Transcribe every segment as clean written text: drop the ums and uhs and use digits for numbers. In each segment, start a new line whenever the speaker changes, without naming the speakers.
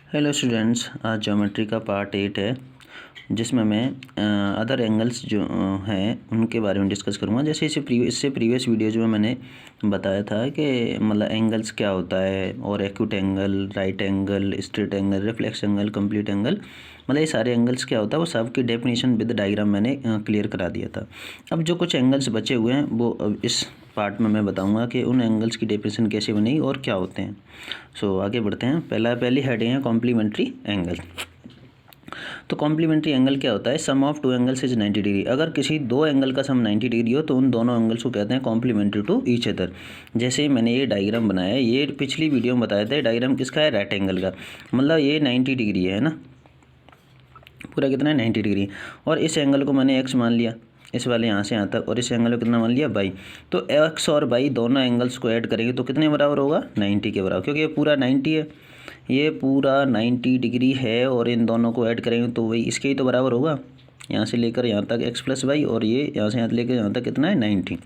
Hello students, आज geometry का part 8 है जिसमें मैं अदर एंगल्स जो हैं उनके बारे में डिस्कस करूँगा। जैसे इससे प्रीवियस वीडियो जो मैंने बताया था कि मतलब एंगल्स क्या होता है और acute angle, right angle, straight angle, reflex angle, complete angle, मतलब ये सारे एंगल्स क्या होता है वो सब की डेफिनेशन विद डायग्राम मैंने क्लियर करा दिया था। अब जो कुछ एंगल्स बचे हुए हैं वो अब इस पार्ट में मैं बताऊंगा कि उन एंगल्स की डेफिनेशन कैसे बनी और क्या होते हैं। सो आगे बढ़ते हैं। पहली हेडिंग है कॉम्प्लीमेंट्री एंगल। तो कॉम्प्लीमेंट्री एंगल क्या होता है? Sum of two angles is 90 degree. अगर किसी दो एंगल का सम 90 डिग्री हो तो उन दोनों एंगल्स को कहते हैं कॉम्प्लीमेंट्री टू ईच अदर। जैसे मैंने ये डायग्राम बनाया है, ये पिछली वीडियो में बताया था, डायग्राम किसका है? राइट एंगल का। मतलब ये 90 डिग्री है ना, पूरा कितना है? 90 डिग्री। और इस एंगल को मैंने एक्स मान लिया, इस वाले यहाँ से यहाँ तक, और इस एंगल को कितना मान लिया? बाई। तो एक्स और बाई दोनों एंगल्स को ऐड करेंगे तो कितने बराबर होगा? 90 के बराबर, क्योंकि ये पूरा 90 है, ये पूरा 90 डिग्री है, और इन दोनों को ऐड करेंगे तो वही इसके ही तो बराबर होगा। यहाँ से लेकर यहाँ तक एक्स प्लस वाई, और ये यहाँ से यहाँ लेकर यहाँ तक कितना है? 90।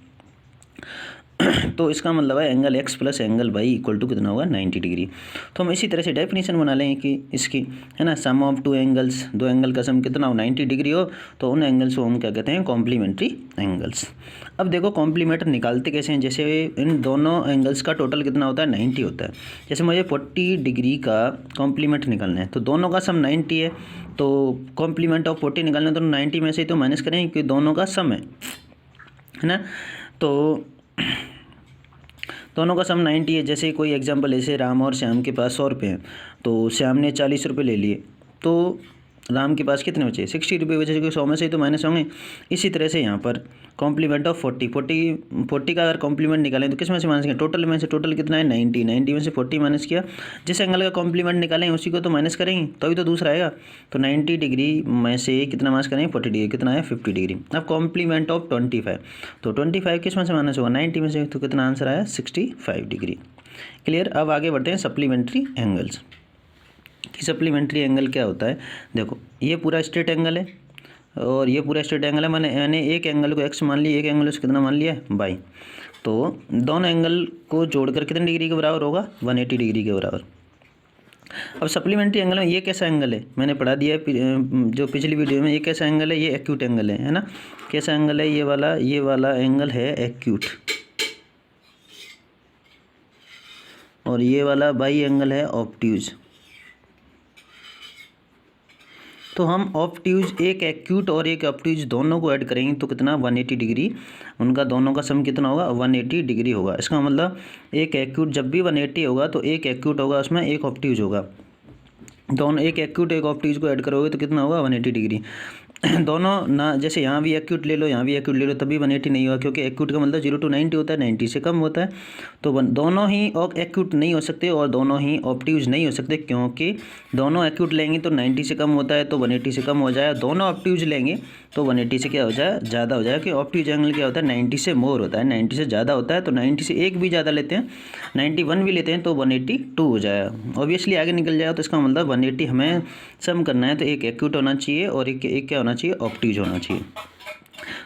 तो इसका मतलब है angle X plus angle Y equal to कितना होगा? 90 डिग्री। तो हम इसी तरह से डेफिनेशन बना लेंगे कि इसकी, है ना, सम ऑफ टू एंगल्स, दो एंगल का सम कितना हो? 90 डिग्री हो, तो उन एंगल्स को हम क्या कहते हैं? Complementary angles. अब देखो कॉम्प्लीमेंट निकालते कैसे हैं। जैसे इन दोनों एंगल्स का टोटल कितना होता है? 90 होता है। जैसे मुझे 40 डिग्री का कॉम्प्लीमेंट निकालना है, तो दोनों का सम 90 है, तो कॉम्प्लीमेंट ऑफ 40 निकालना है तो 90 में से ही तो माइनस करें क्योंकि दोनों का सम है ना। तो दोनों का सम 90 है। जैसे कोई एग्जांपल, ऐसे राम और श्याम के पास 100 रुपये हैं, तो श्याम ने 40 रुपये ले लिए, तो राम के पास कितने बचे? 60 रुपये बचे, क्योंकि 100 में से ही तो माइनस होंगे। इसी तरह से यहाँ पर कॉम्प्लीमेंट ऑफ 40 का अगर कॉम्प्लीमेंट निकालें तो किस में से माइनस किया? टोटल में से। टोटल कितना है? 90 में से 40 माइनस किया। जिस एंगल का कॉम्प्लीमेंट निकालें उसी को तो माइनस करेंगे, तभी तो दूसरा आएगा। तो 90 डिग्री में से कितना माइनस करेंगे? 40 डिग्री। कितना है? 50 डिग्री। अब कॉम्प्लीमेंट ऑफ 25, तो 25 किस में से माइनस होगा? 90 में से। तो कितना आंसर आया? 65 डिग्री। क्लियर। अब आगे बढ़ते हैं सप्लीमेंट्री एंगल्स कि सप्लीमेंट्री एंगल क्या होता है। देखो ये पूरा स्ट्रेट एंगल है और ये पूरा स्ट्रेट एंगल है। मैंने एक एंगल को एक्स मान लिया, एक एंगल को कितना मान लिया? बाई। तो दोनों एंगल को जोड़कर कितने डिग्री के बराबर होगा? 180 डिग्री के बराबर। अब सप्लीमेंट्री एंगल में ये कैसा एंगल है? मैंने पढ़ा दिया जो पिछली वीडियो में। ये कैसा एंगल है? ये एक्यूट एंगल है ना। कैसा एंगल है? ये वाला एंगल है एक्यूट, और ये वाला बाई एंगल है ऑब्ट्यूज। तो हम ऑब्ट्यूज, एक एक्यूट और एक ऑब्ट्यूज दोनों को ऐड करेंगे तो कितना? 180 डिग्री। उनका दोनों का सम कितना होगा? 180 डिग्री होगा। इसका मतलब एक एक्यूट जब भी 180 होगा तो एक एक्यूट होगा, उसमें एक ऑब्ट्यूज होगा। दोनों एक एक्यूट एक ऑब्ट्यूज को ऐड करोगे तो कितना होगा? 180 डिग्री। दोनों ना, जैसे यहाँ भी एक्यूट ले लो, यहाँ भी एक्यूट ले लो, तभी 180 नहीं होगा, क्योंकि एक्यूट का मतलब 0 to 90 होता है, 90 से कम होता है। तो दोनों ही एक्यूट नहीं हो सकते और दोनों ही ऑब्ट्यूज नहीं हो सकते, क्योंकि दोनों एक्यूट लेंगे तो 90 से कम होता है, तो 180 से कम हो जाए। दोनों ऑब्ट्यूज लेंगे तो 180 से क्या हो जाए? ज़्यादा हो जाए, कि ऑब्ट्यूज एंगल क्या होता है? 90 से मोर होता है, 90 से ज़्यादा होता है। तो 90 से एक भी ज़्यादा लेते हैं, 91 भी लेते हैं, तो 182 हो जाएगा। ऑब्वियसली आगे निकल जाएगा। तो इसका मतलब 180 हमें सम करना है, तो एक एक्यूट होना चाहिए और एक क्या होना चाहिए? ऑब्ट्यूज होना चाहिए।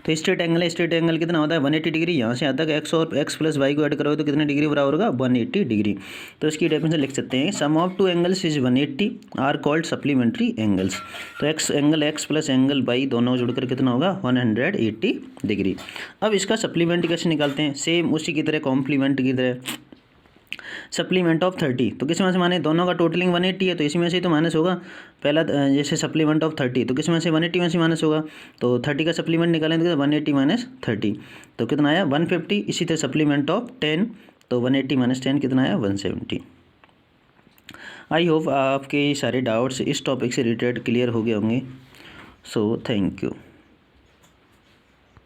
तो स्ट्रेट एंगल है, स्ट्रेट एंगल कितना होता है? 180 डिग्री। यहाँ से यहाँ तक एक्स और एक्स प्लस वाई को ऐड करोगे तो कितने डिग्री बराबर होगा? 180 डिग्री। तो इसकी डेफिनेशन लिख सकते हैं, sum of two angles is 180 are called supplementary angles. तो angle X plus angle Y दोनों जुड़कर कितना होगा? 180 डिग्री। अब इसका सप्लीमेंट कैसे निकालते हैं? सेम उसी की तरह, कॉम्प्लीमेंट की तरह। सप्लीमेंट ऑफ 30, तो किस में से माने? दोनों का टोटलिंग 180 है, तो इसी में से तो माइनस होगा। पहला जैसे सप्लीमेंट ऑफ 30, तो किस में से? 180 में से माइनस होगा। तो 30 का सप्लीमेंट निकालें तो 180 माइनस 30, तो कितना आया? 150। इसी तरह सप्लीमेंट ऑफ 10, तो 180 माइनस 10 कितना आया? 170। आई होप आपके सारे डाउट्स इस टॉपिक से रिलेटेड क्लियर हो गए होंगे। So thank you.